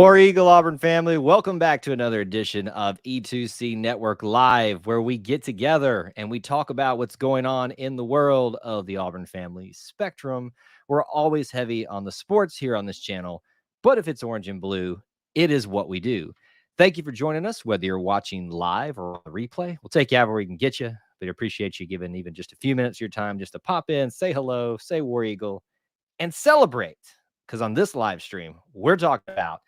War Eagle Auburn family, welcome back to another edition of E2C Network Live, where we get together and we talk about what's going on in the world of the Auburn family spectrum. We're always heavy on the sports here on this channel, but if it's orange and blue, it is what we do. Thank you for joining us, whether you're watching live or on the replay. We'll take you out where we can get you, but appreciate you giving even just a few minutes of your time just to pop in, say hello, say War Eagle, and celebrate. Because on this live stream, we're talking about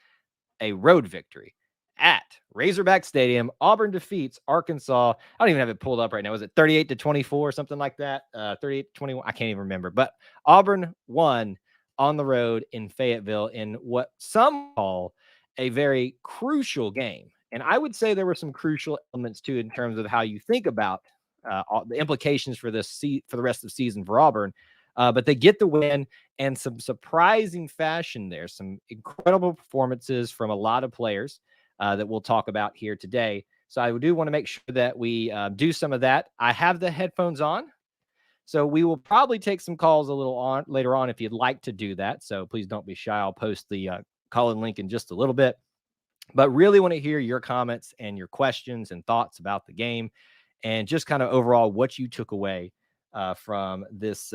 a road victory at Razorback Stadium. Auburn defeats Arkansas. I don't even have it pulled up right now. Was it 38-24 or something like that? 38-21. I can't even remember. But Auburn won on the road in Fayetteville in what some call a very crucial game. And I would say there were some crucial elements too in terms of how you think about the implications for for the rest of the season for Auburn. But they get the win and some surprising fashion there. Some incredible performances from a lot of players that we'll talk about here today. So I do want to make sure that we do some of that. I have the headphones on, so we will probably take some calls a little on later on if you'd like to do that. So please don't be shy. I'll post the call-in link in just a little bit. But really want to hear your comments and your questions and thoughts about the game and just kind of overall what you took away from this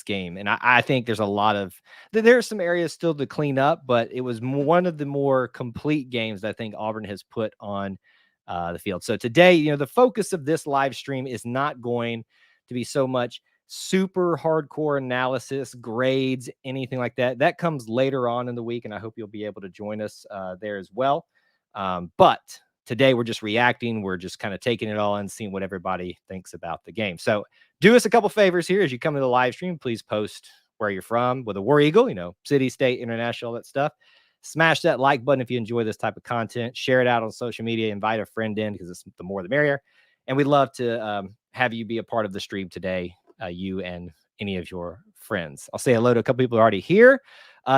game. And I think there's a lot of, there's some areas still to clean up, but it was one of the more complete games that I think Auburn has put on the field. So today, the focus of this live stream is not going to be so much super hardcore analysis, grades, anything like that. That comes later on in the week, and I hope you'll be able to join us there as well. But today we're just reacting. We're just kind of taking it all and seeing what everybody thinks about the game. So do us a couple favors here as you come to the live stream. Please post where you're from with a War Eagle, city, state, international, that stuff. Smash that like button if you enjoy this type of content. Share it out on social media. Invite a friend in because it's the more the merrier. And we'd love to have you be a part of the stream today, you and any of your friends. I'll say hello to a couple people who are already here.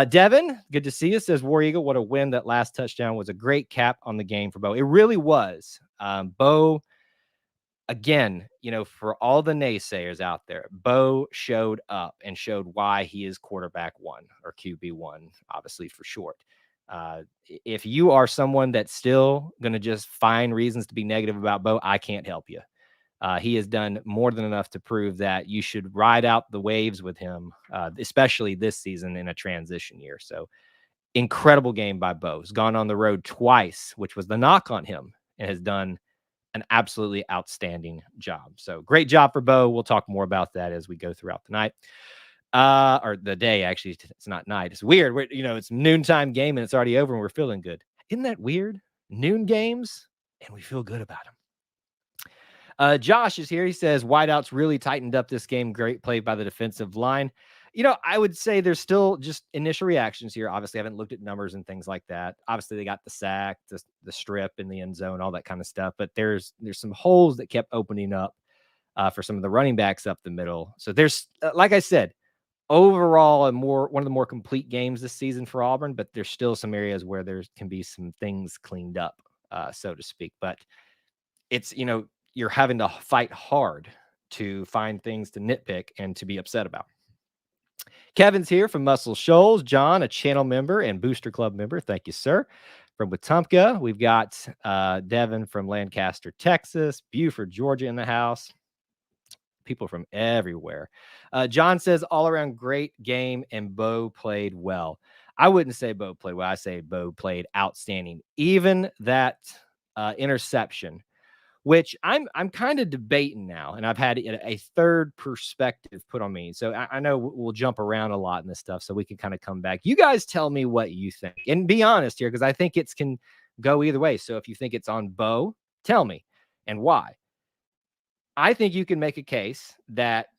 Devin, good to see you, says War Eagle. What a win. That last touchdown was a great cap on the game for Bo. It really was. Bo, again, for all the naysayers out there, Bo showed up and showed why he is quarterback one, or QB1, obviously for short. If you are someone that's still going to just find reasons to be negative about Bo, I can't help you. He has done more than enough to prove that you should ride out the waves with him, especially this season in a transition year. So incredible game by Bo. He's gone on the road twice, which was the knock on him, and has done an absolutely outstanding job. So great job for Bo. We'll talk more about that as we go throughout the night. Or the day, actually. It's not night. It's weird. It's noontime game and it's already over and we're feeling good. Isn't that weird? Noon games and we feel good about them. Josh is here. He says, wideouts really tightened up this game. Great play by the defensive line. I would say there's still just initial reactions here. Obviously, I haven't looked at numbers and things like that. Obviously, they got the sack, the strip in the end zone, all that kind of stuff. But there's some holes that kept opening up for some of the running backs up the middle. So there's, like I said, overall one of the more complete games this season for Auburn. But there's still some areas where there can be some things cleaned up, so to speak. But it's, you're having to fight hard to find things to nitpick and to be upset about. Kevin's here from Muscle Shoals. John, a channel member and Booster Club member. Thank you, sir. From Wetumpka, we've got Devin from Lancaster, Texas. Buford, Georgia in the house. People from everywhere. John says, all around great game and Bo played well. I wouldn't say Bo played well. I say Bo played outstanding. Even that interception, which I'm kind of debating now, and I've had a third perspective put on me. So I know we'll jump around a lot in this stuff, so we can kind of come back. You guys tell me what you think, and be honest here, because I think it can go either way. So if you think it's on Bo, tell me and why. I think you can make a case that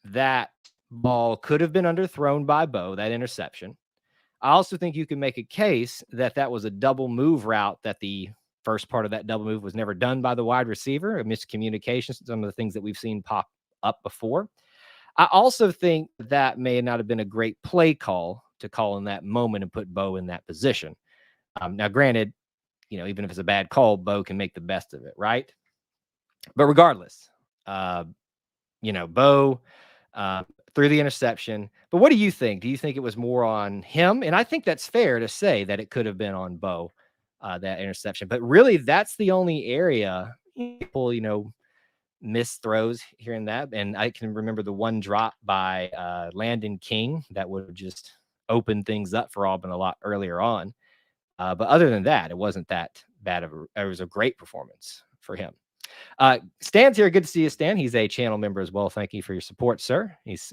ball could have been underthrown by Bo, that interception. I also think you can make a case that was a double move route, that the first part of that double move was never done by the wide receiver, a miscommunication, some of the things that we've seen pop up before. I also think that may not have been a great play call to call in that moment and put Bo in that position. Now, granted, even if it's a bad call, Bo can make the best of it, right? But regardless, Bo threw the interception. But what do you think? Do you think it was more on him? And I think that's fair to say that it could have been on Bo, that interception. But really, that's the only area people, missed throws here and that. And I can remember the one drop by Landon King that would have just opened things up for Auburn a lot earlier on. But other than that, it wasn't that bad of it was a great performance for him. Stan's here. Good to see you, Stan. He's a channel member as well. Thank you for your support, sir. He's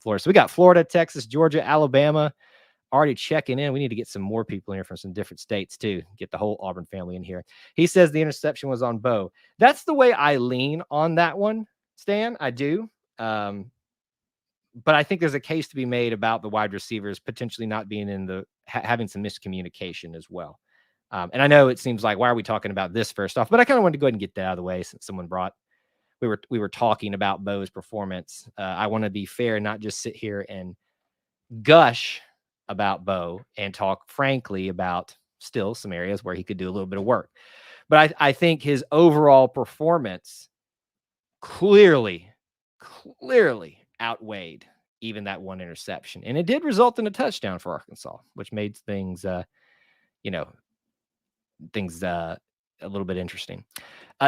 Florida. So we got Florida, Texas, Georgia, Alabama already checking in. We need to get some more people in here from some different states too. Get the whole Auburn family in here. He says the interception was on Bo. That's the way I lean on that one, Stan. I do. But I think there's a case to be made about the wide receivers potentially not being in the having some miscommunication as well. And I know it seems like, why are we talking about this first off? But I kind of wanted to go ahead and get that out of the way since someone brought. We were talking about Bo's performance. I want to be fair and not just sit here and gush about Bo and talk frankly about still some areas where he could do a little bit of work. But I think his overall performance clearly outweighed even that one interception. And it did result in a touchdown for Arkansas, which made things, a little bit interesting.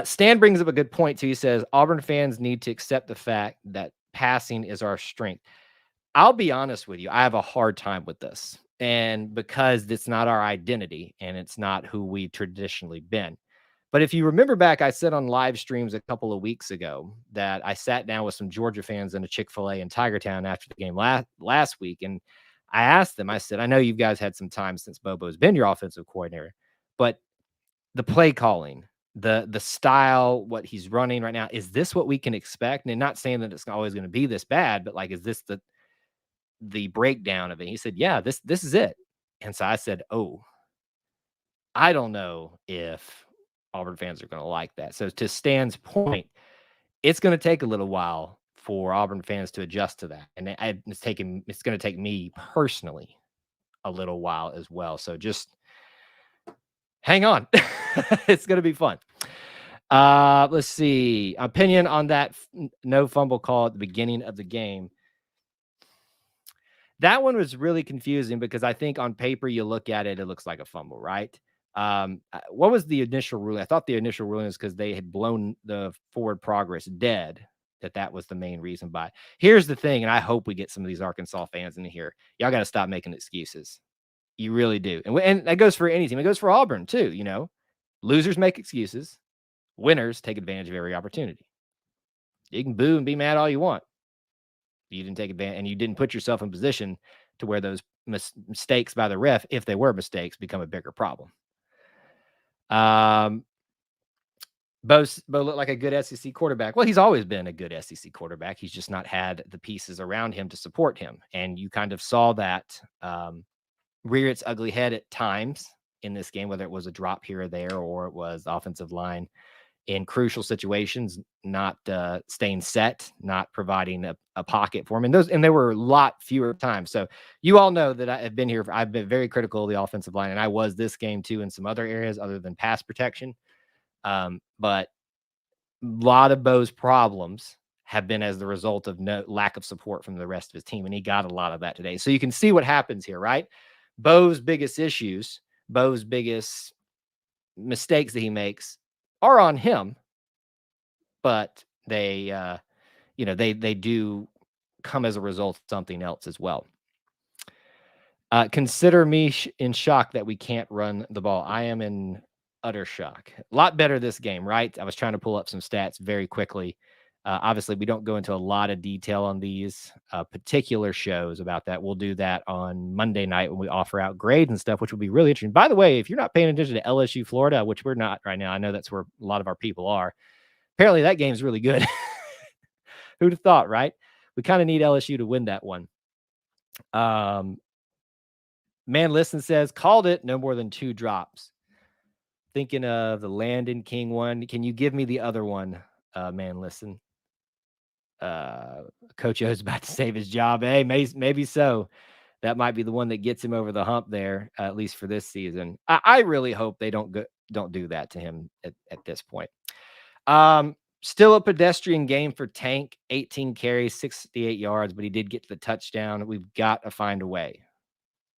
Stan brings up a good point too. He says Auburn fans need to accept the fact that passing is our strength. I'll be honest with you. I have a hard time with this. And because it's not our identity and it's not who we traditionally been. But if you remember back, I said on live streams a couple of weeks ago that I sat down with some Georgia fans in a Chick-fil-A in Tigertown after the game last week. And I asked them, I said, I know you guys had some time since Bobo's been your offensive coordinator, but the play calling, the style, what he's running right now, is this what we can expect? And not saying that it's always going to be this bad, but like, is this the breakdown of it? He said, yeah, this is it. And so I said, oh, I don't know if Auburn fans are going to like that. So to Stan's point, it's going to take a little while for Auburn fans to adjust to that. And it's going to take me personally a little while as well. So just hang on. It's going to be fun. Let's see. Opinion on that no fumble call at the beginning of the game. That one was really confusing because I think on paper, you look at it, it looks like a fumble, right? What was the initial ruling? I thought the initial ruling is because they had blown the forward progress dead, that was the main reason by. Here's the thing, and I hope we get some of these Arkansas fans in here. Y'all got to stop making excuses. You really do. And that goes for any team. It goes for Auburn too, Losers make excuses. Winners take advantage of every opportunity. You can boo and be mad all you want. You didn't take advantage, and you didn't put yourself in position to where those mistakes by the ref, if they were mistakes, become a bigger problem. Bo looked like a good SEC quarterback. Well, he's always been a good SEC quarterback. He's just not had the pieces around him to support him. And you kind of saw that rear its ugly head at times in this game, whether it was a drop here or there, or it was offensive line in crucial situations, not staying set, not providing a pocket for him. And there were a lot fewer times. So you all know that I have been here. I've been very critical of the offensive line, and I was this game too in some other areas other than pass protection. But a lot of Bo's problems have been as the result of no lack of support from the rest of his team. And he got a lot of that today. So you can see what happens here, right? Bo's biggest issues, Bo's biggest mistakes that he makes are on him, but they, they do come as a result of something else as well. Consider me in shock that we can't run the ball. I am in utter shock. A lot better this game, right? I was trying to pull up some stats very quickly. Obviously, we don't go into a lot of detail on these particular shows about that. We'll do that on Monday night when we offer out grades and stuff, which will be really interesting. By the way, if you're not paying attention to LSU, Florida, which we're not right now, I know that's where a lot of our people are. Apparently, that game's really good. Who'd have thought, right? We kind of need LSU to win that one. Man Listen says, called it, no more than 2 drops. Thinking of the Landon King one. Can you give me the other one, Man Listen? Coach O's about to save his job. Hey, maybe so. That might be the one that gets him over the hump there, at least for this season. I really hope they don't do that to him at this point. Still a pedestrian game for Tank, 18 carries, 68 yards, but he did get to the touchdown. We've got to find a way.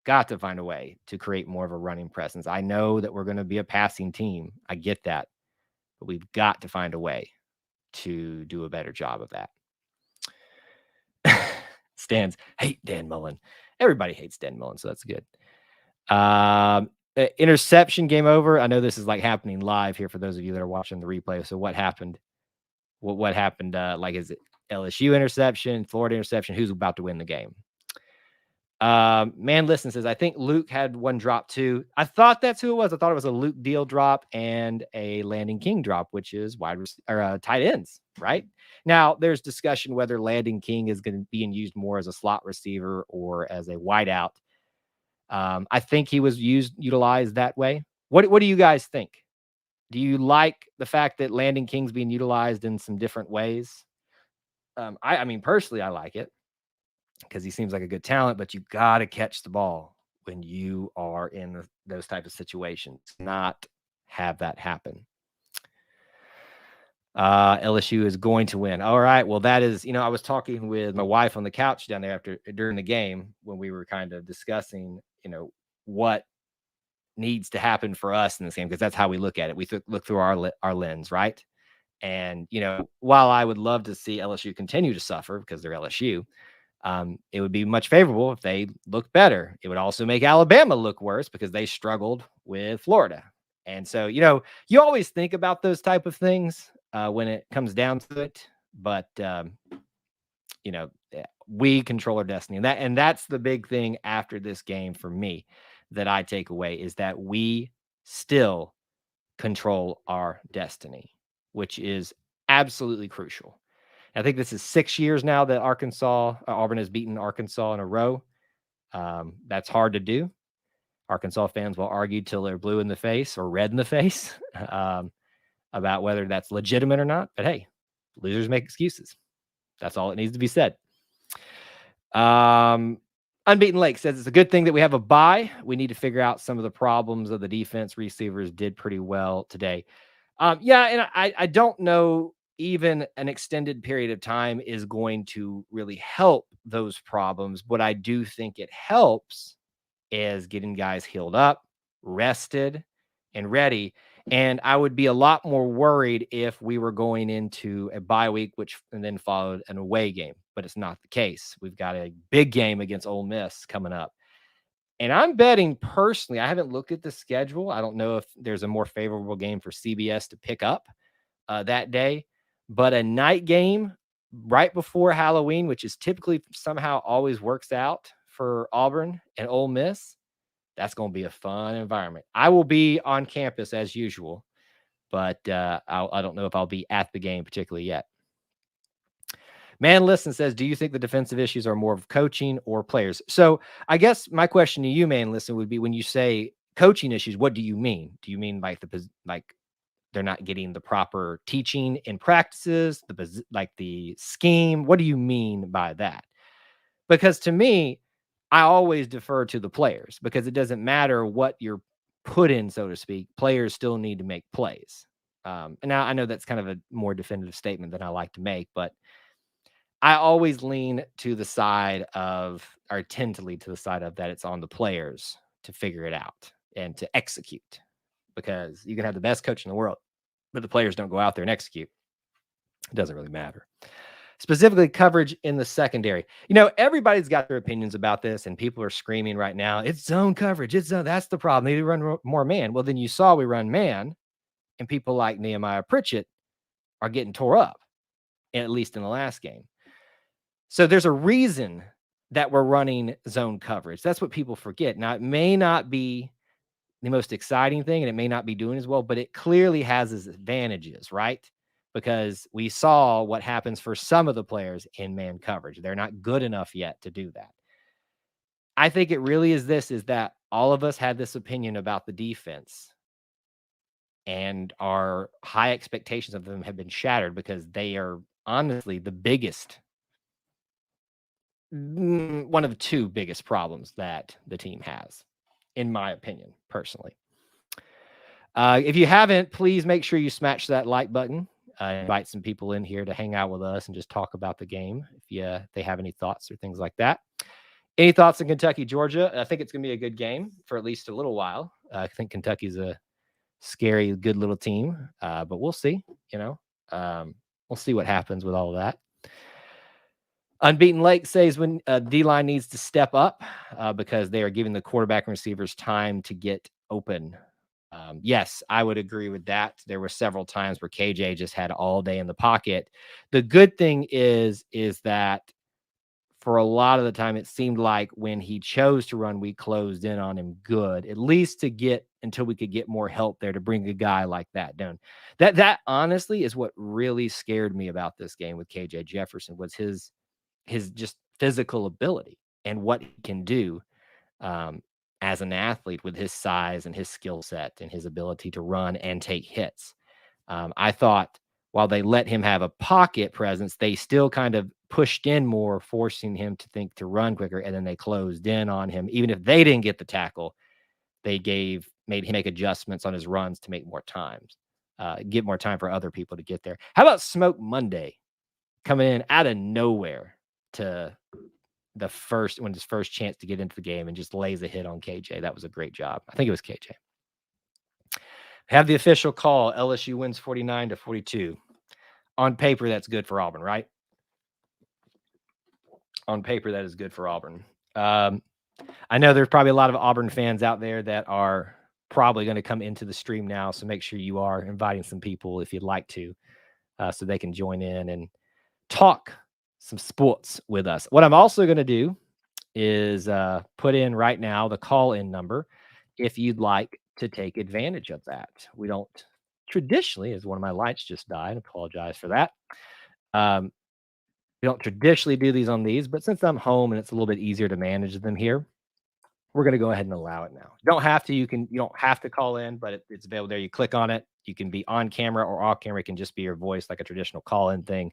Got to find a way to create more of a running presence. I know that we're going to be a passing team. I get that. But we've got to find a way to do a better job of that. Stans hate Dan Mullen. Everybody hates Dan Mullen, so that's good. Interception, game over. I know this is like happening live here for those of you that are watching the replay. So what happened? What happened? Like, is it LSU interception, Florida interception? Who's about to win the game? Man, listen, says, I think Luke had one drop too. I thought that's who it was. I thought it was a Luke Deal drop and a Landon King drop, which is tight ends, right? Now, there's discussion whether Landon King is going to be used more as a slot receiver or as a wideout. I think he was utilized that way. What do you guys think? Do you like the fact that Landon King's being utilized in some different ways? I mean, personally, I like it because he seems like a good talent, but you got to catch the ball when you are in those type of situations, not have that happen. LSU is going to win. All right. Well, that is, I was talking with my wife on the couch down there during the game when we were kind of discussing, what needs to happen for us in this game, because that's how we look at it. We look through our lens, right? And, while I would love to see LSU continue to suffer because they're LSU, it would be much favorable if they look better. It would also make Alabama look worse because they struggled with Florida. And so, you always think about those type of things when it comes down to it. But, we control our destiny. And that's the big thing after this game for me that I take away is that we still control our destiny, which is absolutely crucial. I think this is 6 years now that Auburn has beaten Arkansas in a row. That's hard to do. Arkansas fans will argue till they're blue in the face or red in the face about whether that's legitimate or not. But hey, losers make excuses. That's all it needs to be said. Unbeaten Lake says it's a good thing that we have a bye. We need to figure out some of the problems of the defense. Receivers did pretty well today. Yeah, and I don't know even an extended period of time is going to really help those problems. What I do think it helps is getting guys healed up, rested, and ready. And I would be a lot more worried if we were going into a bye week, and then followed an away game, but it's not the case. We've got a big game against Ole Miss coming up. And I'm betting personally, I haven't looked at the schedule. I don't know if there's a more favorable game for CBS to pick up that day, but a night game right before Halloween, which is typically somehow always works out for Auburn and Ole Miss. That's going to be a fun environment. I will be on campus as usual, but I don't know if I'll be at the game particularly yet. Man Listen says, do you think the defensive issues are more of coaching or players? So I guess my question to you, Man Listen, would be when you say coaching issues, what do you mean? Do you mean like they're not getting the proper teaching in practices, the scheme? What do you mean by that? Because to me, I always defer to the players because it doesn't matter what you're put in, so to speak. Players still need to make plays. And now I know that's kind of a more definitive statement than I like to make, but I always lean to the side of, or tend to lead to the side of that it's on the players to figure it out and to execute, because you can have the best coach in the world, but the players don't go out there and execute. It doesn't really matter. Specifically, coverage in the secondary. Everybody's got their opinions about this, and people are screaming right now, it's zone coverage. That's the problem. They need to run more man. Well, then you saw we run man, and people like Nehemiah Pritchett are getting tore up, at least in the last game. So there's a reason that we're running zone coverage. That's what people forget. Now, it may not be the most exciting thing, and it may not be doing as well, but it clearly has its advantages, right? Because we saw what happens for some of the players in man coverage. They're not good enough yet to do that. I think it really is that all of us had this opinion about the defense, and our high expectations of them have been shattered because they are honestly the biggest, one of the two biggest problems that the team has, in my opinion, personally. If you haven't, please make sure you smash that like button. invite some people in here to hang out with us and just talk about the game if they have any thoughts or things like that. Any thoughts on Kentucky, Georgia? I think it's going to be a good game for at least a little while. I think Kentucky's a scary, good little team, but we'll see. We'll see what happens with all of that. Unbeaten Lake says when D-line needs to step up because they are giving the quarterback and receivers time to get open. Yes, I would agree with that. There were several times where KJ just had all day in the pocket. The good thing is that for a lot of the time, it seemed like when he chose to run, we closed in on him good, at least to get until we could get more help there to bring a guy like that down. That honestly is what really scared me about this game with KJ Jefferson was his just physical ability and what he can do as an athlete with his size and his skill set and his ability to run and take hits. I thought while they let him have a pocket presence, they still kind of pushed in more, forcing him to think to run quicker, and then they closed in on him. Even if they didn't get the tackle, they made him make adjustments on his runs to make more times, get more time for other people to get there. How about Smoke Monday coming in out of nowhere to his first chance to get into the game and just lays a hit on KJ? That was a great job. I think it was KJ. Have the official call. LSU wins 49-42. On paper, that's good for Auburn, right? On paper, that is good for Auburn. I know there's probably a lot of Auburn fans out there that are probably going to come into the stream now, so make sure you are inviting some people if you'd like to, so they can join in and talk some sports with us. What I'm also going to do is put in right now the call-in number if you'd like to take advantage of that. We don't traditionally, as one of my lights just died, I apologize for that. We don't traditionally do these on these, but since I'm home and it's a little bit easier to manage them here, we're going to go ahead and allow it now. You don't have to. You don't have to call in, but it's available there. You click on it. You can be on camera or off camera. It can just be your voice, like a traditional call-in thing.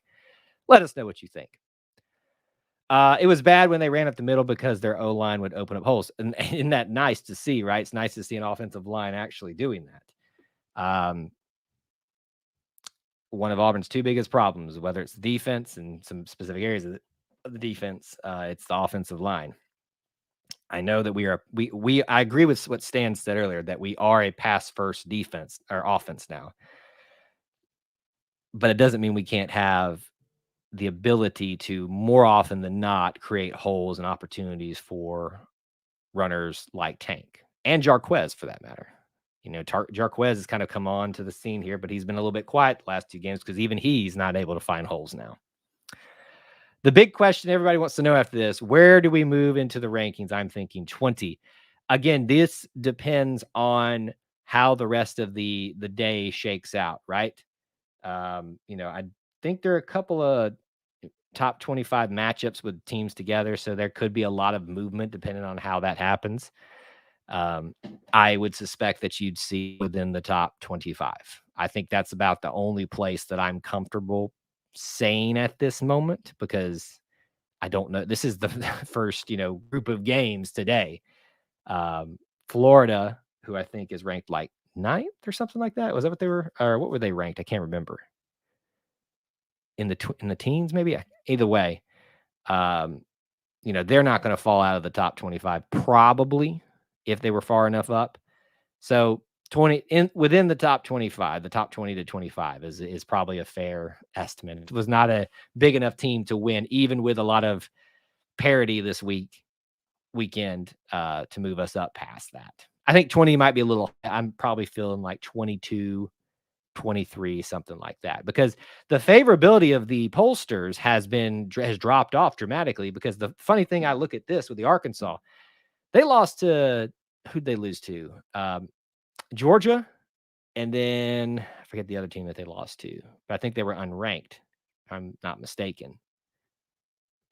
Let us know what you think. It was bad when they ran up the middle because their O-line would open up holes. And isn't that nice to see, right? It's nice to see an offensive line actually doing that. One of Auburn's two biggest problems, whether it's defense and some specific areas of the defense, it's the offensive line. I know that I agree with what Stan said earlier, that we are a pass-first defense or offense now. But it doesn't mean we can't have the ability to more often than not create holes and opportunities for runners like Tank and Jarquez for that matter. Jarquez has kind of come on to the scene here, but he's been a little bit quiet the last two games because even he's not able to find holes now. The big question everybody wants to know after this, where do we move into the rankings? I'm thinking 20. Again, this depends on how the rest of the day shakes out, right? I think there are a couple of top 25 matchups with teams together, so there could be a lot of movement depending on how that happens. I would suspect that you'd see within the top 25. I think that's about the only place that I'm comfortable saying at this moment because I don't know. This is the first, group of games today. Florida, who I think is ranked like 9th or something like that. Was that what they were, or what were they ranked? I can't remember. In the teens, maybe. Either way, they're not going to fall out of the top 25 probably if they were far enough up. So within the top 25, the top 20 to 25 is probably a fair estimate. It was not a big enough team to win, even with a lot of parity this weekend to move us up past that. I think 20 might be a little. I'm probably feeling like 22, 23, something like that, because the favorability of the pollsters has dropped off dramatically. Because the funny thing, I look at this with the Arkansas, they lost to, who'd they lose to? Georgia, and then I forget the other team that they lost to, but I think they were unranked, if I'm not mistaken.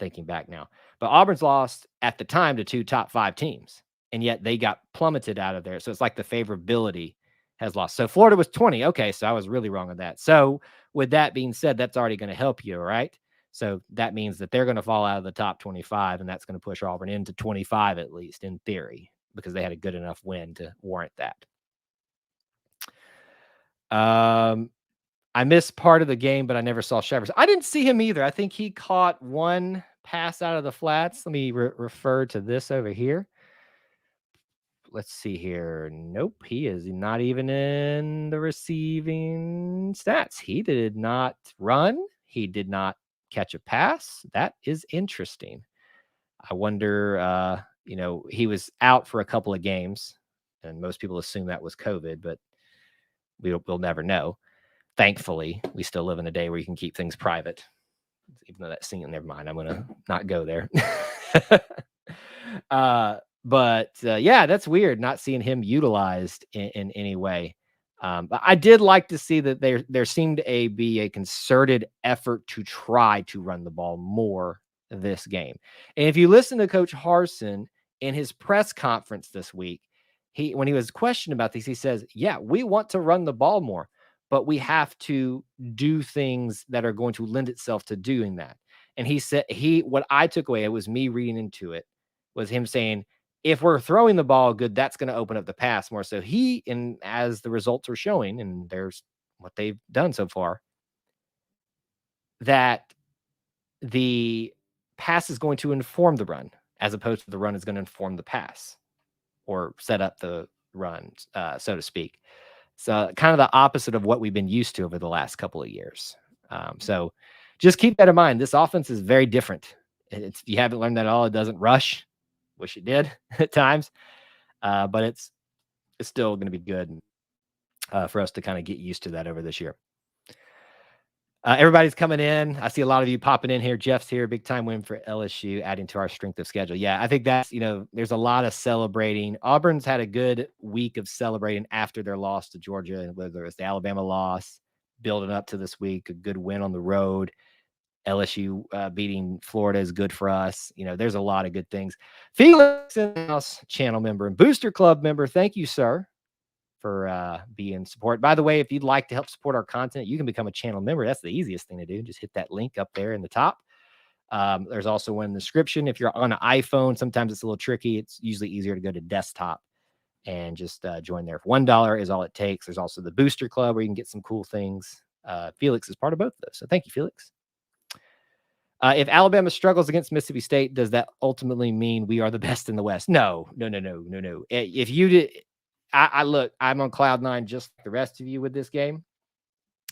Thinking back now, but Auburn's lost at the time to two top 5 teams, and yet they got plummeted out of there. So it's like the favorability has lost. So Florida was 20. Okay, so I was really wrong on that. So with that being said, that's already going to help you, right? So that means that they're going to fall out of the top 25, and that's going to push Auburn into 25 at least in theory, because they had a good enough win to warrant that. I missed part of the game, but I never saw Shivers. I didn't see him either. I think he caught one pass out of the flats. Let me refer to this over here. Let's see here. Nope, he is not even in the receiving stats. He did not run. He did not catch a pass. That is interesting. I wonder, he was out for a couple of games, and most people assume that was COVID, but we'll never know. Thankfully, we still live in a day where you can keep things private. Even though that's singing, never mind. I'm gonna not go there. Yeah, that's weird not seeing him utilized in any way. But I did like to see that there seemed to be a concerted effort to try to run the ball more this game. And if you listen to Coach Harsin in his press conference this week, when he was questioned about this, he says, "Yeah, we want to run the ball more, but we have to do things that are going to lend itself to doing that." And he said, what I took away, it was me reading into it, was him saying, if we're throwing the ball good, that's going to open up the pass more. So and as the results are showing, and there's what they've done so far, that the pass is going to inform the run, as opposed to the run is going to inform the pass or set up the run, so to speak. So kind of the opposite of what we've been used to over the last couple of years. So just keep that in mind. This offense is very different. If you haven't learned that at all, it doesn't rush. Wish it did at times, but it's still going to be good for us to kind of get used to that over this year. Everybody's coming in. I see a lot of you popping in here. Jeff's here. Big time win for LSU, adding to our strength of schedule. Yeah, I think that's, there's a lot of celebrating. Auburn's had a good week of celebrating after their loss to Georgia, whether it's the Alabama loss, building up to this week, a good win on the road. LSU beating Florida is good for us. There's a lot of good things. Felix in the house, channel member and Booster Club member. Thank you, sir, for being support. By the way, if you'd like to help support our content, you can become a channel member. That's the easiest thing to do. Just hit that link up there in the top. There's also one in the description. If you're on an iPhone, sometimes it's a little tricky. It's usually easier to go to desktop and just join there. For $1 is all it takes. There's also the Booster Club where you can get some cool things. Felix is part of both of those. So thank you, Felix. If Alabama struggles against Mississippi State, does that ultimately mean we are the best in the West? No. If you did, look, I'm on cloud nine just like the rest of you with this game.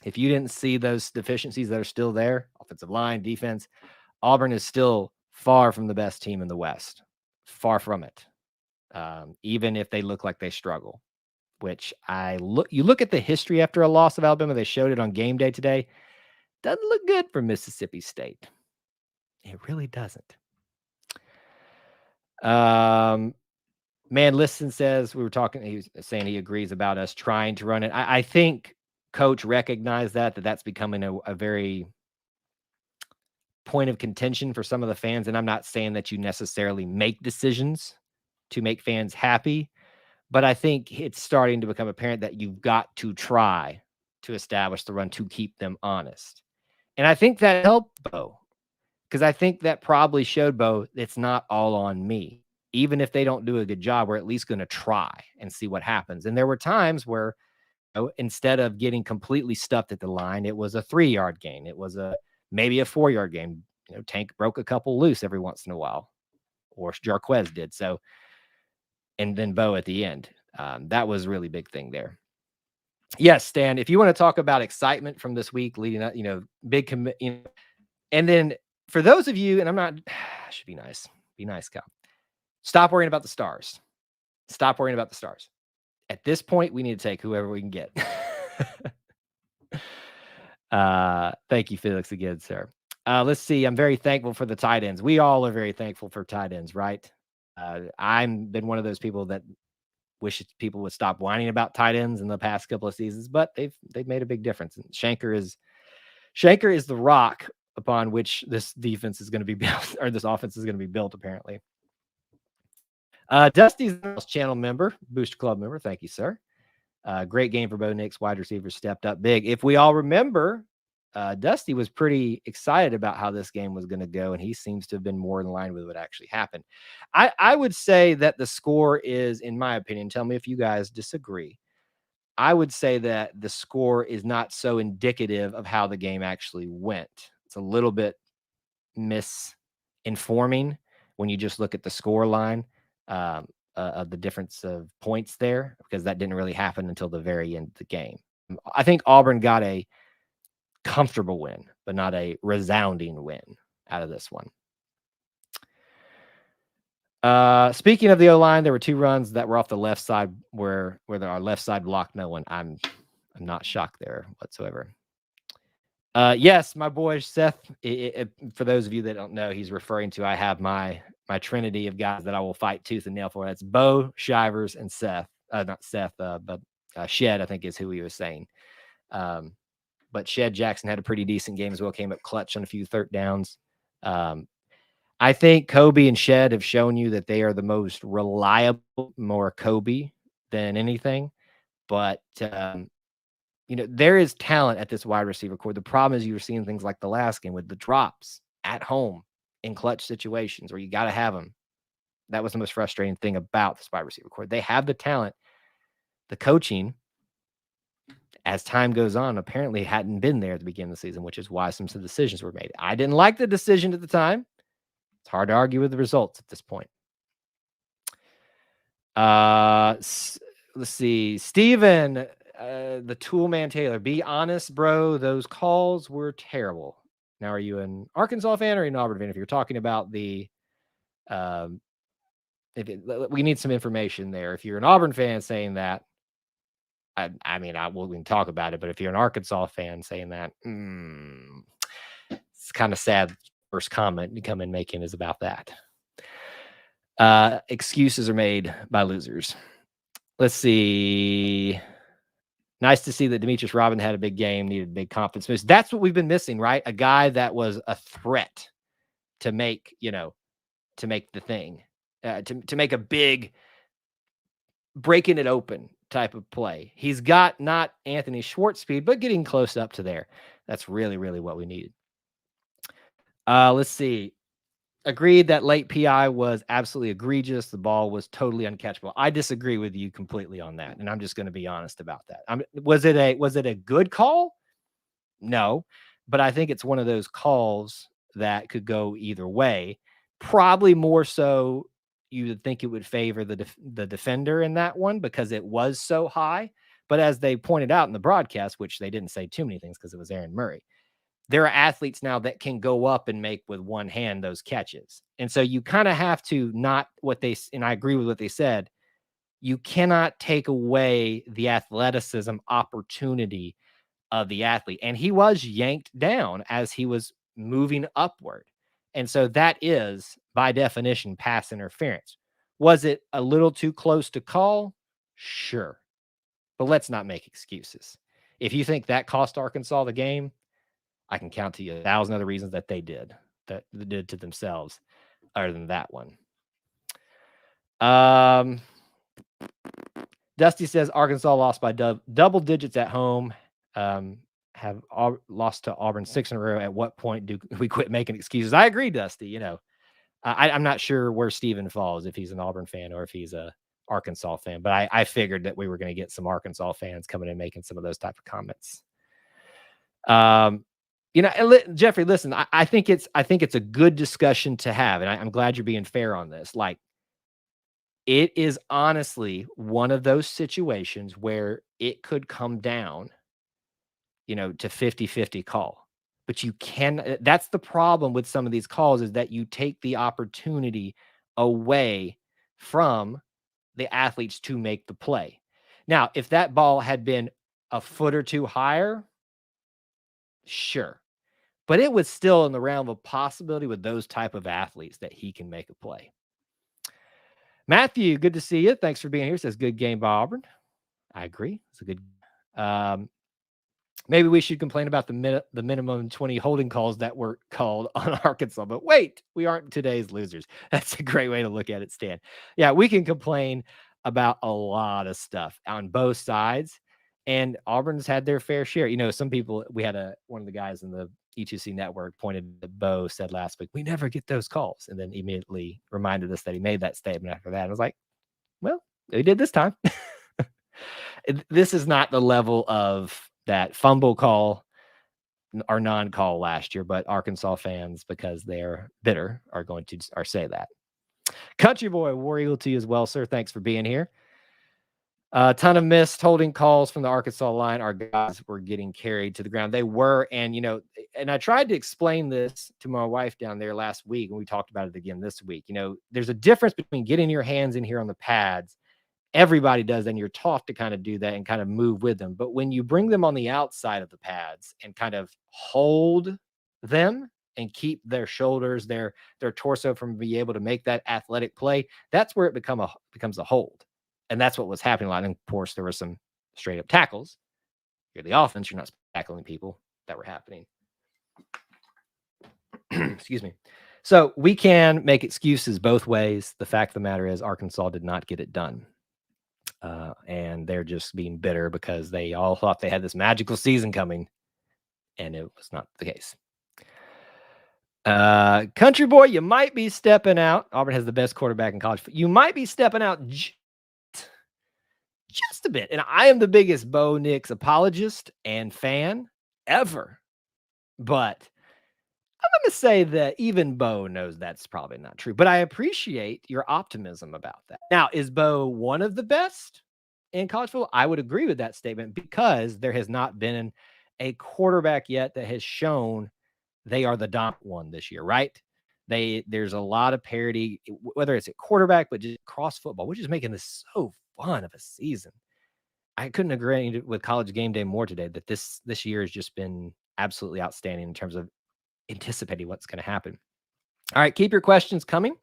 If you didn't see those deficiencies that are still there, offensive line, defense, Auburn is still far from the best team in the West. Far from it. Even if they look like they struggle, which you look at the history after a loss of Alabama, they showed it on game day today. Doesn't look good for Mississippi State. It really doesn't. Man, Listen says we were talking. He was saying he agrees about us trying to run it. I think Coach recognized that's becoming a very point of contention for some of the fans. And I'm not saying that you necessarily make decisions to make fans happy, but I think it's starting to become apparent that you've got to try to establish the run to keep them honest. And I think that helped Bo. Because I think that probably showed Bo it's not all on me. Even if they don't do a good job, we're at least going to try and see what happens. And there were times where instead of getting completely stuffed at the line, it was a 3-yard gain. It was maybe a 4-yard gain. Tank broke a couple loose every once in a while, or Jarquez did. So, and then Bo at the end. That was a really big thing there. Yes, Stan, if you want to talk about excitement from this week leading up, big commit, and then for those of you, and I'm not, should be nice. Be nice, Kyle. Stop worrying about the stars. Stop worrying about the stars. At this point, we need to take whoever we can get. Thank you, Felix, again, sir. Let's see. I'm very thankful for the tight ends. We all are very thankful for tight ends, right? I've been one of those people that wish people would stop whining about tight ends in the past couple of seasons, but they've made a big difference. And Shanker is the rock upon which this defense is going to be built, or this offense is going to be built, apparently. Dusty's channel member, Booster Club member. Thank you, sir. Great game for Bo Nix. Wide receivers stepped up big. If we all remember, Dusty was pretty excited about how this game was going to go, and he seems to have been more in line with what actually happened. I would say that the score is, in my opinion, tell me if you guys disagree, I would say that the score is not so indicative of how the game actually went. It's a little bit misinforming when you just look at the score line of the difference of points there, because that didn't really happen until the very end of the game. I think Auburn got a comfortable win, but not a resounding win out of this one. Speaking of the O-line, there were 2 runs that were off the left side where our left side blocked no one. I'm not shocked there whatsoever. Yes, my boy Seth. For those of you that don't know, he's referring to, I have my trinity of guys that I will fight tooth and nail for. That's Bo, Shivers, and Seth. Not Seth, but Shed, I think is who he was saying. But Shed Jackson had a pretty decent game as well. Came up clutch on a few third downs. I think Kobe and Shed have shown you that they are the most reliable, more Kobe than anything. But there is talent at this wide receiver core. The problem is you're seeing things like the last game with the drops at home in clutch situations where you got to have them. That was the most frustrating thing about this wide receiver core. They have the talent. The coaching, as time goes on, apparently hadn't been there at the beginning of the season, which is why some decisions were made. I didn't like the decision at the time. It's hard to argue with the results at this point. Let's see. Steven, the Toolman Taylor, be honest, bro. Those calls were terrible. Now, are you an Arkansas fan or an Auburn fan? If you're talking about we need some information there. If you're an Auburn fan saying that, we can talk about it. But if you're an Arkansas fan saying that, it's kind of sad. First comment you come in making is about that. Excuses are made by losers. Let's see. Nice to see that Demetrius Robin had a big game, needed a big confidence boost. That's what we've been missing, right? A guy that was a threat to make, to make the thing, to make a big breaking it open type of play. He's got not Anthony Schwartz speed, but getting close up to there. That's really, really what we needed. Let's see. Agreed that late PI was absolutely egregious. The ball was totally uncatchable. I disagree with you completely on that, and I'm just going to be honest about that. Was it a good call? No, but I think it's one of those calls that could go either way. Probably more so, you would think it would favor the defender in that one because it was so high. But as they pointed out in the broadcast, which they didn't say too many things because it was Aaron Murray, there are athletes now that can go up and make with one hand those catches. And so you kind of have to and I agree with what they said, you cannot take away the athleticism opportunity of the athlete. And he was yanked down as he was moving upward. And so that is, by definition, pass interference. Was it a little too close to call? Sure. But let's not make excuses. If you think that cost Arkansas the game, I can count to you 1,000 other reasons that they did to themselves other than that one. Dusty says Arkansas lost by double digits at home. Have lost to Auburn 6 in a row. At what point do we quit making excuses? I agree, Dusty. I'm not sure where Steven falls, if he's an Auburn fan or if he's a Arkansas fan, but I figured that we were going to get some Arkansas fans coming in making some of those type of comments. Jeffrey, listen, I think it's a good discussion to have, and I'm glad you're being fair on this. Like, it is honestly one of those situations where it could come down, to 50-50 call. But that's the problem with some of these calls, is that you take the opportunity away from the athletes to make the play. Now, if that ball had been a foot or two higher, sure. But it was still in the realm of possibility with those type of athletes that he can make a play. Matthew, good to see you. Thanks for being here. Says good game by Auburn. I agree. It's a good. Maybe we should complain about the minimum 20 holding calls that were called on Arkansas. But wait, we aren't today's losers. That's a great way to look at it, Stan. Yeah, we can complain about a lot of stuff on both sides, and Auburn's had their fair share. Some people, we had one of the guys in the E2C network pointed to Bo, said last week, we never get those calls, and then immediately reminded us that he made that statement after that. I was like, well, they did this time. This is not the level of that fumble call or non-call last year, but Arkansas fans, because they're bitter, are going to or say that. Country Boy, War Eagle to you as well, sir. Thanks for being here. A ton of missed holding calls from the Arkansas line. Our guys were getting carried to the ground. They were, and and I tried to explain this to my wife down there last week, and we talked about it again this week. There's a difference between getting your hands in here on the pads. Everybody does, and you're taught to kind of do that and kind of move with them. But when you bring them on the outside of the pads and kind of hold them and keep their shoulders, their torso from being able to make that athletic play, that's where it becomes a hold. And that's what was happening a lot. And of course, there were some straight up tackles. You're the offense, you're not tackling people that were happening. Excuse me. So we can make excuses both ways. The fact of the matter is Arkansas did not get it done. And they're just being bitter because they all thought they had this magical season coming, and it was not the case. Country Boy, you might be stepping out. Auburn has the best quarterback in college. You might be stepping out just a bit. And I am the biggest Bo Nix apologist and fan ever. But I'm going to say that even Bo knows that's probably not true. But I appreciate your optimism about that. Now, is Bo one of the best in college football? I would agree with that statement because there has not been a quarterback yet that has shown they are the dominant one this year, right? There's a lot of parity, whether it's at quarterback, but just cross football, which is making this so fun of a season. I couldn't agree with College Game Day more today that this year has just been absolutely outstanding in terms of anticipating what's going to happen. All right, keep your questions coming.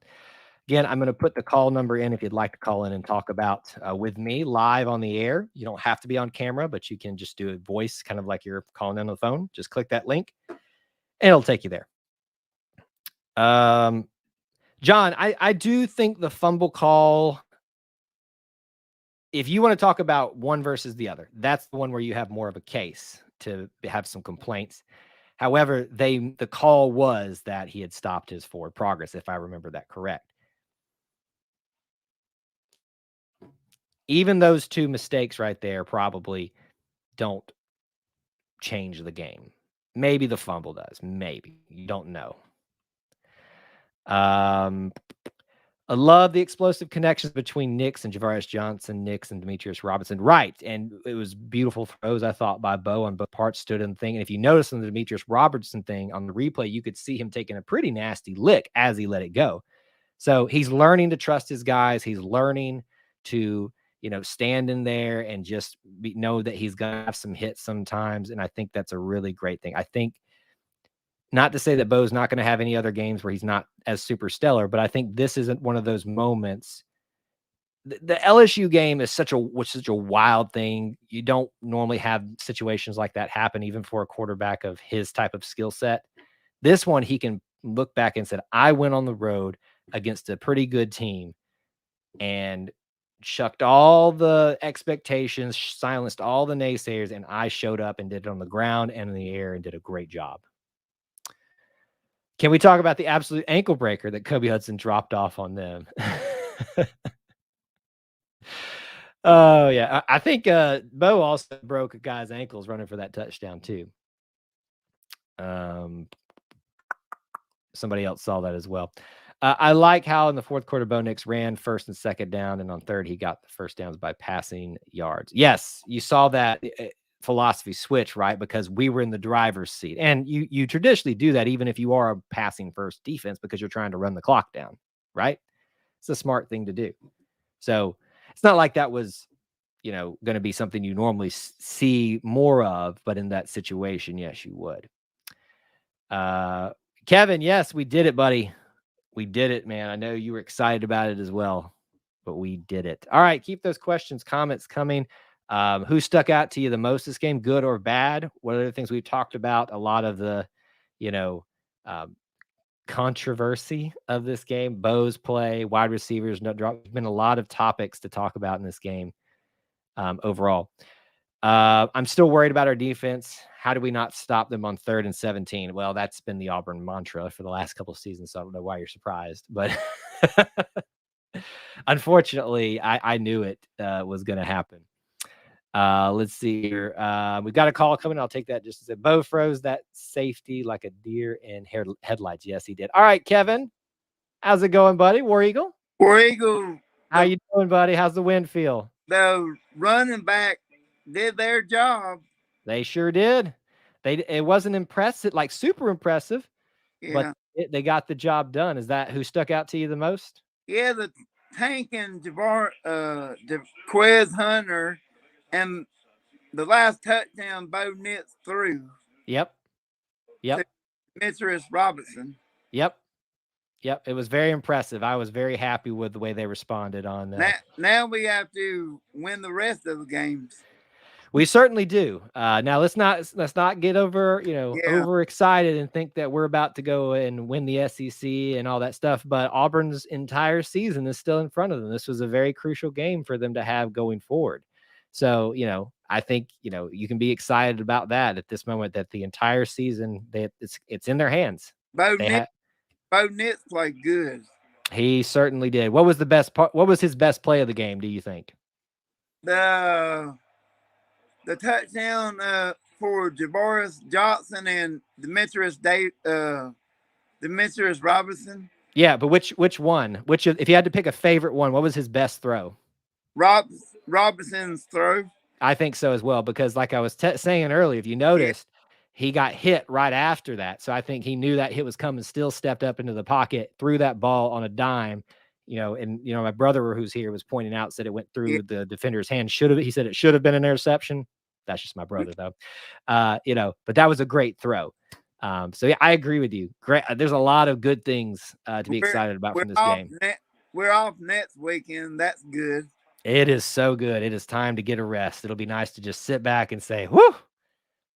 Again, I'm going to put the call number in if you'd like to call in and talk about with me live on the air. You don't have to be on camera, but you can just do a voice kind of like you're calling in on the phone. Just click that link and it'll take you there. John, I do think the fumble call, if you want to talk about one versus the other, that's the one where you have more of a case to have some complaints. However, the call was that he had stopped his forward progress, if I remember that correct. Even those two mistakes right there probably don't change the game. Maybe the fumble does. Maybe. You don't know. I love the explosive connections between Nix and Javaris Johnson, Nix and Demetrius Robinson. Right. And it was beautiful throws, I thought, by Bo on both parts, stood in the thing. And if you notice on the Demetrius Robertson thing on the replay, you could see him taking a pretty nasty lick as he let it go. So he's learning to trust his guys. He's learning to, stand in there and just know that he's going to have some hits sometimes. And I think that's a really great thing. I think, not to say that Bo's not going to have any other games where he's not as super stellar, but I think this isn't one of those moments. The LSU game is such a wild thing. You don't normally have situations like that happen, even for a quarterback of his type of skill set. This one, he can look back and said, I went on the road against a pretty good team and chucked all the expectations, silenced all the naysayers, and I showed up and did it on the ground and in the air and did a great job. Can we talk about the absolute ankle breaker that Kobe Hudson dropped off on them? Oh, yeah. I think Bo also broke a guy's ankles running for that touchdown, too. Somebody else saw that as well. I like how in the fourth quarter, Bo Nix ran first and second down, and on third, he got the first downs by passing yards. Yes, you saw that philosophy switch, right? Because we were in the driver's seat, and you traditionally do that even if you are a passing first defense because you're trying to run the clock down, right? It's a smart thing to do. So it's not like that was, going to be something you normally see more of, but in that situation, yes, you would. Kevin, yes, we did it, buddy. We did it, man. I know you were excited about it as well, but we did it. All right, keep those questions, comments coming. Who stuck out to you the most this game, good or bad? What are the things we've talked about? A lot of the, controversy of this game, Bo's play, wide receivers, no drop. There's been a lot of topics to talk about in this game overall. I'm still worried about our defense. How do we not stop them on 3rd and 17? Well, that's been the Auburn mantra for the last couple of seasons, so I don't know why you're surprised. But unfortunately, I knew it was going to happen. Let's see here. We've got a call coming. I'll take that just as a Bo froze that safety like a deer in headlights. Yes, he did. All right, Kevin. How's it going, buddy? War Eagle? War Eagle, How you doing, buddy? How's the wind feel? the running back did their job. They sure did. It wasn't impressive, like super impressive, but Yeah. they got the job done. Is that who stuck out to you the most? Yeah, the Tank and Quez Hunter and the last touchdown Bo Nitz threw Yep. Yep. to Demetrius Robinson. Yep. Yep. It was very impressive. I was very happy with the way they responded on Now we have to win the rest of the games. We certainly do. Now let's not get overexcited and think that we're about to go and win the SEC and all that stuff. But Auburn's entire season is still in front of them. This was a very crucial game for them to have going forward. So I think you can be excited about that at this moment. That the entire season it's in their hands. Bo Nitz played good. He certainly did. What was the best part? What was his best play of the game? Do you think? The touchdown for Javaris Johnson and Demetrius Robinson. Yeah, but which one? If you had to pick a favorite one, what was his best throw? Robinson's throw. I think so as well, because like I was saying earlier, if you noticed, he got hit right after that. So I think he knew that hit was coming, still stepped up into the pocket, threw that ball on a dime. My brother who's here was pointing out, said it went through the defender's hand. He said it should have been an interception. That's just my brother though. But that was a great throw. So yeah, I agree with you. Great. There's a lot of good things to be excited about from this game. We're off next weekend. That's good. It is so good. It is time to get a rest. It'll be nice to just sit back and say, whoo,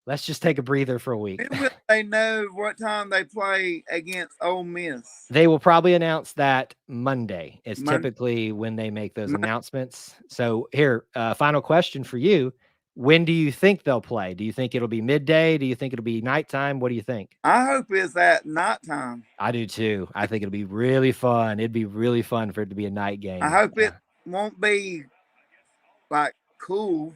let's just take a breather for a week. When will they know what time they play against Ole Miss? They will probably announce that Monday. It's typically when they make those announcements. So here, final question for you. When do you think they'll play? Do you think it'll be midday? Do you think it'll be nighttime? What do you think? I hope it's at nighttime. I do too. I think it'll be really fun. It'd be really fun for it to be a night game. I hope it won't be like cool.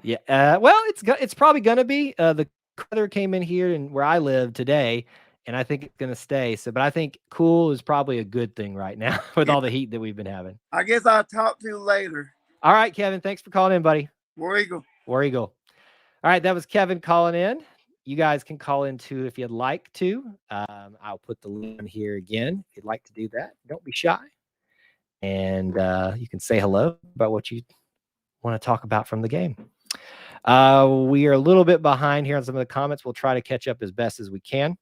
Yeah. Well, it's probably gonna be. The weather came in here and where I live today, and I think it's gonna stay. So, but I think cool is probably a good thing right now with all the heat that we've been having. I guess I'll talk to you later. All right, Kevin. Thanks for calling in, buddy. War Eagle. War Eagle. All right, that was Kevin calling in. You guys can call in too if you'd like to. I'll put the link in here again if you'd like to do that. Don't be shy. And you can say hello about what you want to talk about from the game. We are a little bit behind here on some of the comments. We'll try to catch up as best as we can.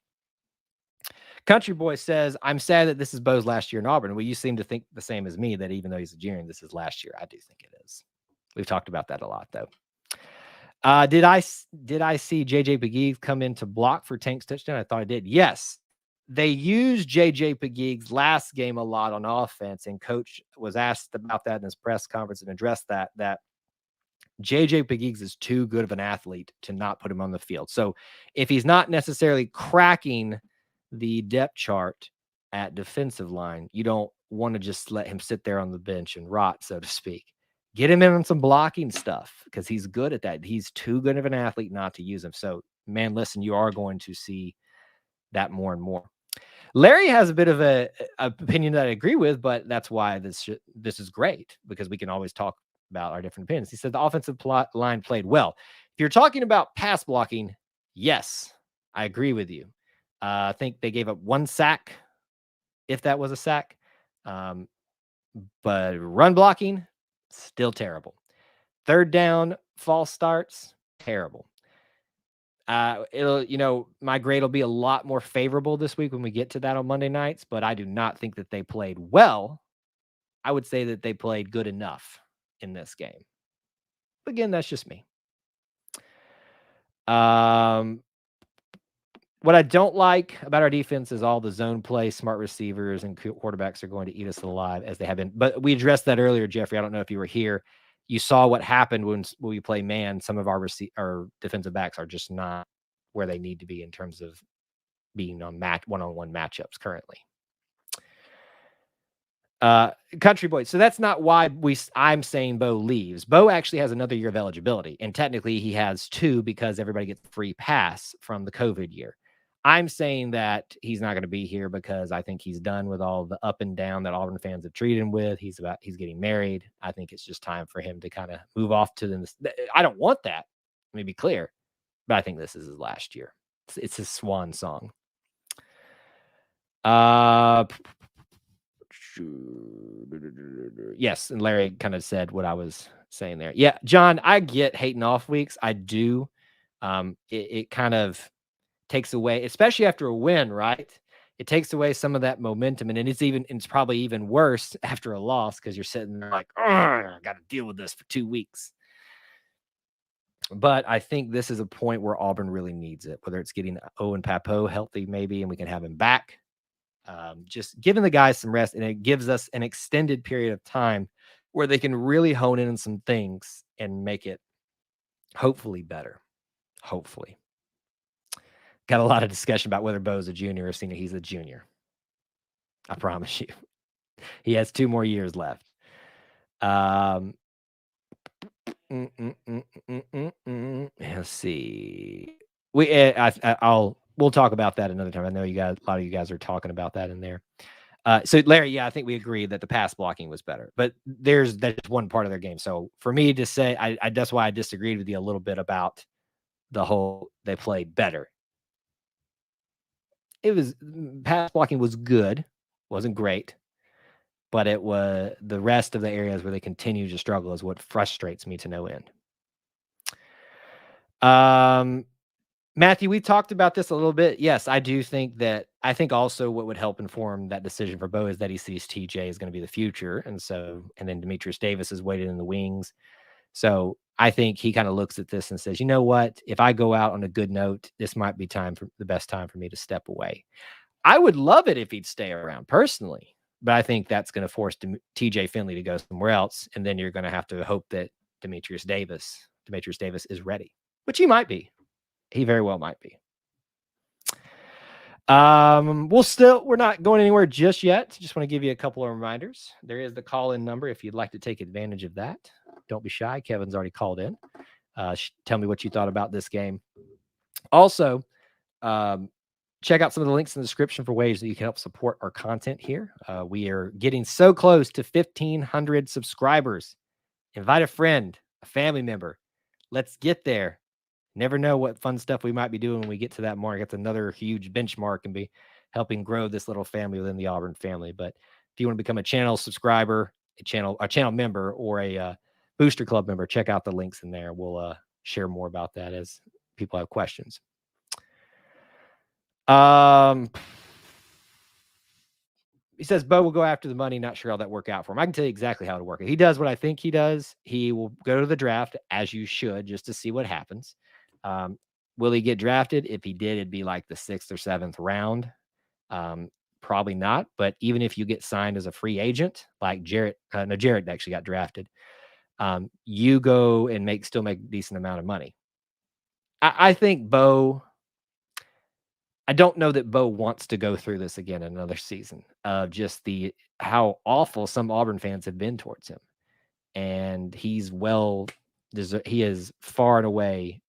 Country Boy says, I'm sad that this is Bo's last year in Auburn. Well, you seem to think the same as me, that even though he's a junior, this is last year. I do think it is. We've talked about that a lot, though. Did I see JJ Pegues come in to block for Tank's touchdown? I thought I did. Yes. They used JJ Pegues last game a lot on offense, and Coach was asked about that in his press conference and addressed that JJ Pegues is too good of an athlete to not put him on the field. So if he's not necessarily cracking the depth chart at defensive line, you don't want to just let him sit there on the bench and rot, so to speak. Get him in on some blocking stuff because he's good at that. He's too good of an athlete not to use him. So, man, listen, you are going to see that more and more. Larry has a bit of a opinion that I agree with, but that's why this is great, because we can always talk about our different opinions. He said the offensive line played well. If you're talking about pass blocking, yes, I agree with you. I think they gave up 1 sack, if that was a sack. But run blocking, still terrible. Third down, false starts, terrible. My grade will be a lot more favorable this week when we get to that on Monday nights, but I do not think that they played well. I would say that they played good enough in this game. But again, that's just me. What I don't like about our defense is all the zone play, smart receivers, and quarterbacks are going to eat us alive as they have been. But we addressed that earlier, Jeffrey. I don't know if you were here. You saw what happened when we play man. Some of our defensive backs are just not where they need to be in terms of being on one-on-one matchups currently. Country boy. So that's not why I'm saying Bo leaves. Bo actually has another year of eligibility, and technically he has 2 because everybody gets a free pass from the COVID year. I'm saying that he's not going to be here because I think he's done with all the up and down that Auburn fans have treated him with. He's getting married. I think it's just time for him to kind of move off to the. I don't want that. Let me be clear, but I think this is his last year. It's his swan song. Yes, and Larry kind of said what I was saying there. Yeah, John, I get hating off weeks. I do. It kind of takes away, especially after a win, right? It takes away some of that momentum, and it's probably even worse after a loss because you're sitting there like, I got to deal with this for 2 weeks. But I think this is a point where Auburn really needs it, whether it's getting Owen Papo healthy maybe, and we can have him back. Just giving the guys some rest, and it gives us an extended period of time where they can really hone in on some things and make it hopefully better. Hopefully. Got a lot of discussion about whether Bo's a junior or senior. He's a junior. I promise you. He has 2 more years left. Let's see. We'll talk about that another time. I know a lot of you guys are talking about that in there. So Larry, yeah, I think we agree that the pass blocking was better, but that's one part of their game. So for me to say, that's why I disagreed with you a little bit about the whole they played better. Pass blocking was good, wasn't great, but it was the rest of the areas where they continue to struggle is what frustrates me to no end. Matthew, we talked about this a little bit. Yes, I think also what would help inform that decision for Bo is that he sees TJ is going to be the future. And then Demetrius Davis is waiting in the wings. So I think he kind of looks at this and says, you know what, if I go out on a good note, this might be the best time for me to step away. I would love it if he'd stay around personally, but I think that's going to force TJ Finley to go somewhere else. And then you're going to have to hope that Demetrius Davis is ready, which he might be. He very well might be. We're not going anywhere just yet. Just want to give you a couple of reminders. There is the call-in number if you'd like to take advantage of that. Don't be shy. Kevin's already called in. Tell me what you thought about this game. Also, check out some of the links in the description for ways that you can help support our content here. We are getting so close to 1,500 subscribers. Invite a friend, a family member. Let's get there. Never know what fun stuff we might be doing when we get to that mark. It's another huge benchmark and be helping grow this little family within the Auburn family. But if you want to become a channel subscriber, a channel member, or a Booster Club member, check out the links in there. We'll share more about that as people have questions. He says Bo will go after the money. Not sure how that work out for him. I can tell you exactly how to work it. He does what I think he does. He will go to the draft, as you should, just to see what happens. Will he get drafted? If he did, it'd be like the 6th or 7th round. Probably not. But even if you get signed as a free agent, like Jarrett actually got drafted, you go and still make a decent amount of money. I think Bo. I don't know that Bo wants to go through this again another season of just how awful some Auburn fans have been towards him. And he is far and away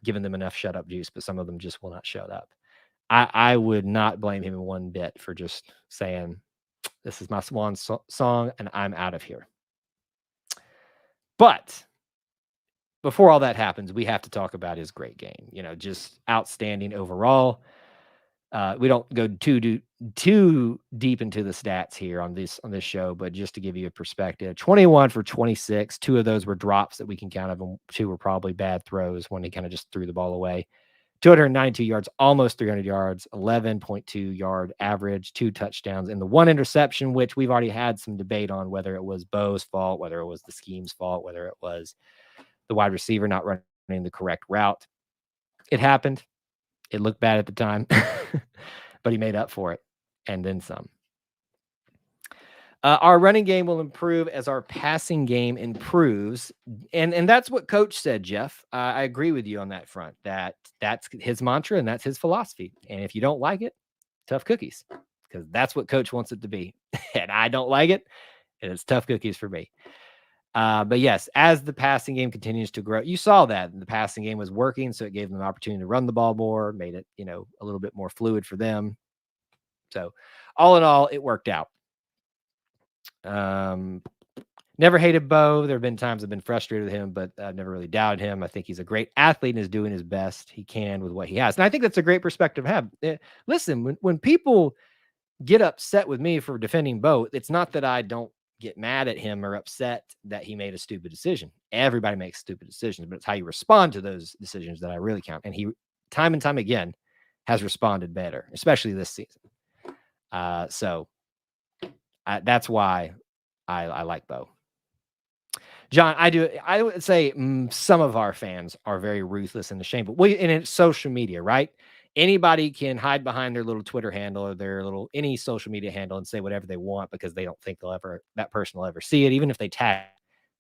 given them enough shut up juice, but some of them just will not shut up. I would not blame him one bit for just saying, this is my swan song and I'm out of here. But before all that happens, we have to talk about his great game. Just outstanding overall. We don't go too deep into the stats here on this show, but just to give you a perspective, 21 for 26. 2 of those were drops that we can count of, and 2 were probably bad throws when he kind of just threw the ball away. 292 yards, almost 300 yards, 11.2 yard average, 2 touchdowns, and the 1 interception, which we've already had some debate on whether it was Bo's fault, whether it was the scheme's fault, whether it was the wide receiver not running the correct route. It happened. It looked bad at the time, but he made up for it and then some. Our running game will improve as our passing game improves. And that's what Coach said, Jeff. I agree with you on that front. That's his mantra and that's his philosophy. And if you don't like it, tough cookies. because that's what coach wants it to be. And I don't like it. And it's tough cookies for me. But yes, as the passing game continues to grow, you saw that the passing game was working. So it gave them an opportunity to run the ball more, made it, a little bit more fluid for them. So all in all, it worked out. Never hated Bo. There have been times I've been frustrated with him, but I've never really doubted him. I think he's a great athlete and is doing his best he can with what he has. And I think that's a great perspective to have. Listen, when people get upset with me for defending Bo, it's not that I don't get mad at him or upset that he made a stupid decision. Everybody makes stupid decisions, but it's how you respond to those decisions that I really count. And he, time and time again, has responded better, especially this season. So that's why I like Bo. John, I would say some of our fans are very ruthless and ashamed, but and it's social media, right? Anybody can hide behind their little Twitter handle or their little any social media handle and say whatever they want because they don't think that person will ever see it. Even if they tag,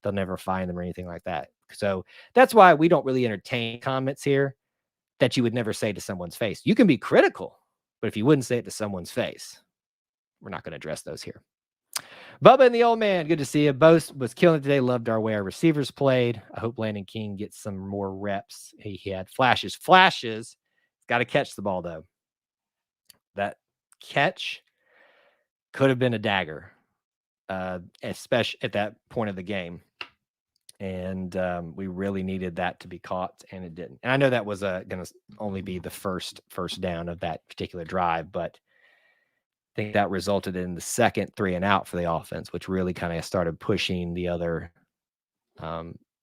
they'll never find them or anything like that. So that's why we don't really entertain comments here that you would never say to someone's face. You can be critical, but if you wouldn't say it to someone's face, we're not going to address those here. Bubba and the old man, good to see you. Both was killing today. Loved our way our receivers played. I hope Landon King gets some more reps. He had flashes. Got to catch the ball, though. That catch could have been a dagger, especially at that point of the game. And we really needed that to be caught, and it didn't. And I know that was going to only be the first down of that particular drive, but I think that resulted in the second 3 and out for the offense, which really kind of started pushing the other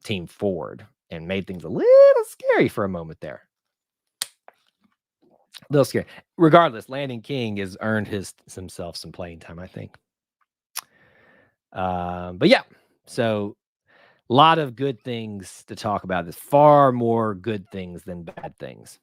team forward and made things a little scary for a moment there. A little scary. Regardless, Landon King has earned himself some playing time, I think. But yeah, so a lot of good things to talk about. There's far more good things than bad things.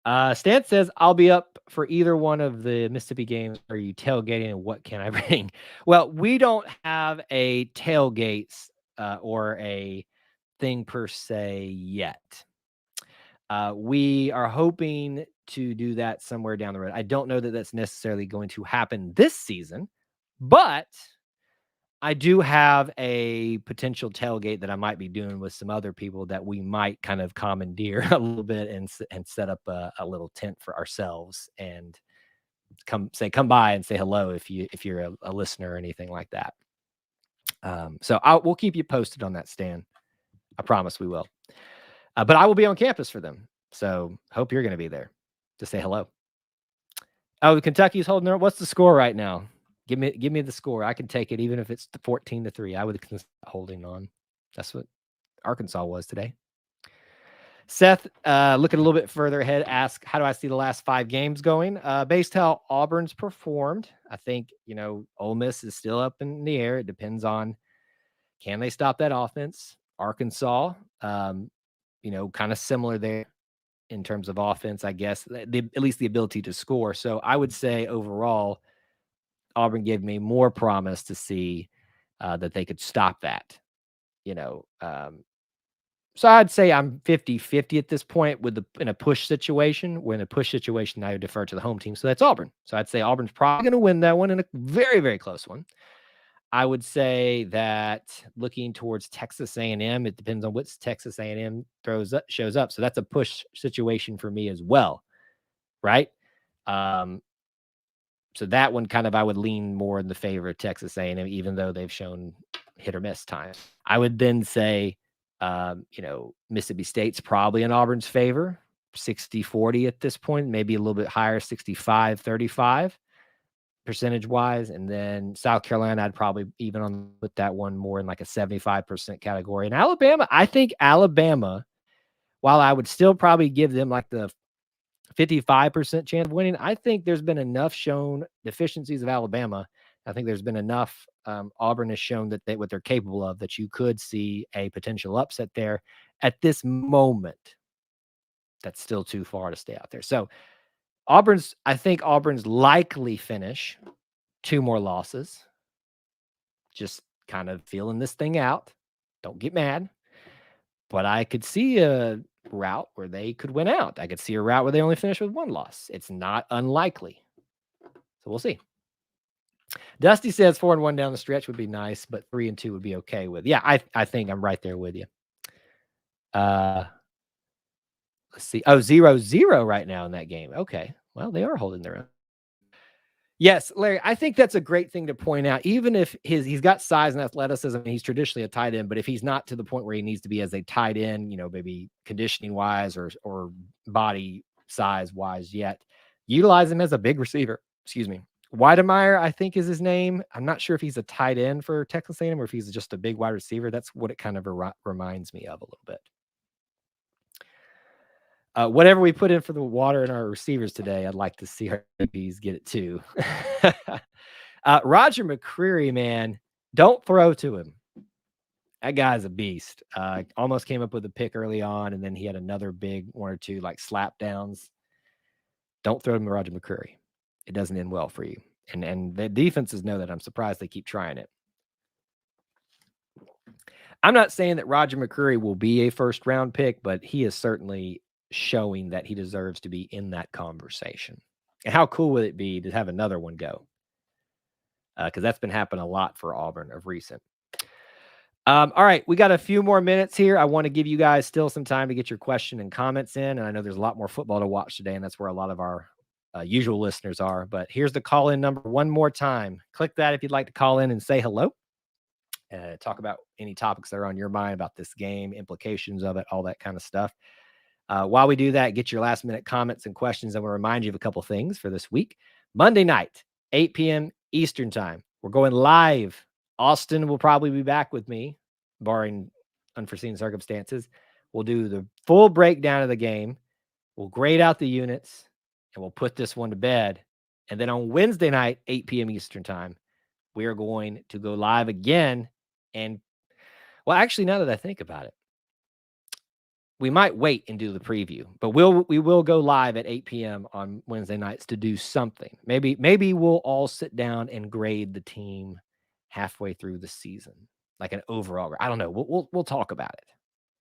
Stan says, I'll be up for either one of the Mississippi games. Are you tailgating and what can I bring? Well, we don't have a tailgates or a thing per se yet. We are hoping to do that somewhere down the road. I don't know that that's necessarily going to happen this season, but I do have a potential tailgate that I might be doing with some other people that we might kind of commandeer a little bit and set up a little tent for ourselves and come by and say hello if you're a listener or anything like that. So we'll keep you posted on that, Stan. I promise we will. But I will be on campus for them. So hope you're going to be there to say hello. Oh, Kentucky's holding their. What's the score right now? Give me the score. I can take it even if it's 14-3. I would consider holding on. That's what Arkansas was today. Seth, looking a little bit further ahead, ask, how do I see the last 5 games going? Based how Auburn's performed, I think, Ole Miss is still up in the air. It depends on, can they stop that offense? Arkansas, kind of similar there in terms of offense, I guess, at least the ability to score. So I would say overall, Auburn gave me more promise to see that they could stop that, So I'd say I'm 50-50 at this point in a push situation. When in a push situation, I would defer to the home team. So that's Auburn. So I'd say Auburn's probably going to win that one in a very, very close one. I would say that looking towards Texas A&M, it depends on what Texas A&M shows up. So that's a push situation for me as well, right? So that one kind of I would lean more in the favor of Texas A&M, even though they've shown hit or miss time. I would then say, Mississippi State's probably in Auburn's favor, 60-40 at this point, maybe a little bit higher, 65-35 percentage-wise. And then South Carolina, I'd probably even put that one more in like a 75% category. And Alabama, I think Alabama, while I would still probably give them like the 55% chance of winning, I think there's been enough shown deficiencies of Alabama. I think there's been enough Auburn has shown that what they're capable of, that you could see a potential upset there. At this moment, that's still too far to stay out there. So I think Auburn's likely finish 2 more losses. Just kind of feeling this thing out. Don't get mad. But I could see route where they could win out. I could see a route where they only finish with 1 loss. It's not unlikely. So we'll see. Dusty says 4-1 down the stretch would be nice, but 3-2 would be okay with. Yeah, I think I'm right there with you. Let's see. Oh, 0-0 right now in that game. Okay. Well, they are holding their own. Yes, Larry, I think that's a great thing to point out. Even if he's got size and athleticism, and he's traditionally a tight end, but if he's not to the point where he needs to be as a tight end, maybe conditioning wise or body size wise yet, utilize him as a big receiver. Excuse me. Weidemeyer, I think is his name. I'm not sure if he's a tight end for Texas A&M or if he's just a big wide receiver. That's what it kind of reminds me of a little bit. Whatever we put in for the water in our receivers today, I'd like to see our DBs get it too. Roger McCreary, man, don't throw to him. That guy's a beast. Almost came up with a pick early on, and then he had another big 1 or 2 like slap downs. Don't throw to Roger McCreary. It doesn't end well for you. And the defenses know that. I'm surprised they keep trying it. I'm not saying that Roger McCreary will be a first-round pick, but he is certainly showing that he deserves to be in that conversation. And how cool would it be to have another one go? Because that's been happening a lot for Auburn of recent. All right, we got a few more minutes here. I want to give you guys still some time to get your question and comments in. And I know there's a lot more football to watch today, and that's where a lot of our usual listeners are. But here's the call-in number one more time. Click that if you'd like to call in and say hello. Talk about any topics that are on your mind about this game, implications of it, all that kind of stuff. While we do that, get your last-minute comments and questions. I'm going to remind you of a couple things for this week. Monday night, 8 p.m. Eastern time. We're going live. Austin will probably be back with me, barring unforeseen circumstances. We'll do the full breakdown of the game. We'll grade out the units, and we'll put this one to bed. And then on Wednesday night, 8 p.m. Eastern time, we are going to go live again. And, well, actually, now that I think about it, we might wait and do the preview, but we will go live at 8 p.m. on Wednesday nights to do something. Maybe we'll all sit down and grade the team halfway through the season, like an overall. I don't know. We'll talk about it.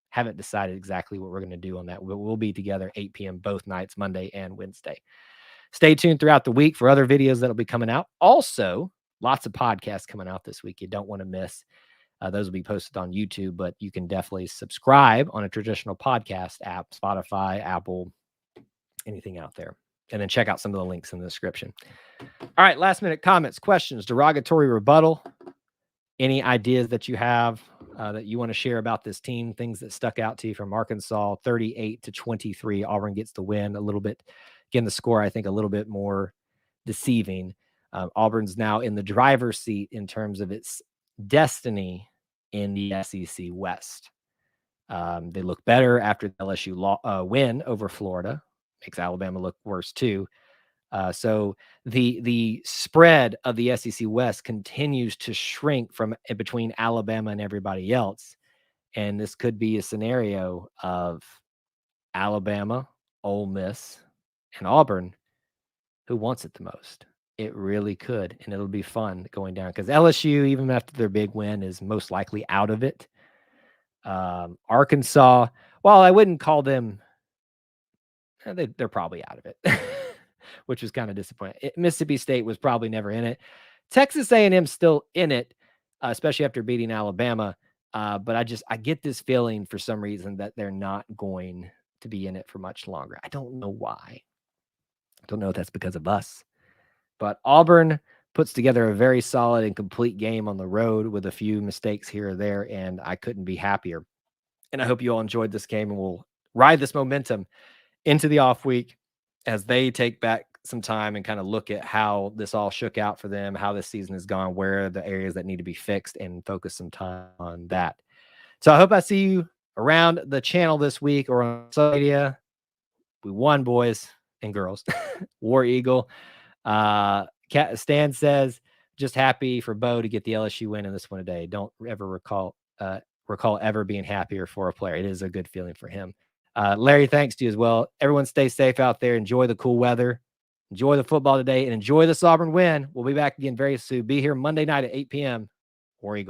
Haven't decided exactly what we're going to do on that. We'll be together 8 p.m. both nights, Monday and Wednesday. Stay tuned throughout the week for other videos that'll be coming out. Also, lots of podcasts coming out this week you don't want to miss. Those will be posted on YouTube, but you can definitely subscribe on a traditional podcast app, Spotify, Apple, anything out there. And then check out some of the links in the description. All right, last minute comments, questions, derogatory rebuttal, any ideas that you have that you want to share about this team, things that stuck out to you from Arkansas, 38-23. Auburn gets the win a little bit. Again, the score, I think, a little bit more deceiving. Auburn's now in the driver's seat in terms of its destiny in the SEC West. They look better after the LSU win over Florida. Makes Alabama look worse too. So the spread of the SEC West continues to shrink from between Alabama and everybody else. And this could be a scenario of Alabama, Ole Miss, and Auburn. Who wants it the most? It really could, and it'll be fun going down because LSU, even after their big win, is most likely out of it. Arkansas, well, I wouldn't call them. They're probably out of it, which was kind of disappointing. Mississippi State was probably never in it. Texas A&M still in it, especially after beating Alabama. But I get this feeling for some reason that they're not going to be in it for much longer. I don't know why. I don't know if that's because of us. But Auburn puts together a very solid and complete game on the road with a few mistakes here or there, and I couldn't be happier. And I hope you all enjoyed this game, and we'll ride this momentum into the off week as they take back some time and kind of look at how this all shook out for them, how this season has gone, where are the areas that need to be fixed, and focus some time on that. So I hope I see you around the channel this week or on social media. We won, boys and girls. War Eagle. Stan says, just happy for Bo to get the LSU win in this one today. Don't ever recall ever being happier for a player. It is a good feeling for him. Larry, thanks to you as well. Everyone stay safe out there. Enjoy the cool weather. Enjoy the football today and enjoy the Auburn win. We'll be back again very soon. Be here Monday night at 8 p.m. War Eagle.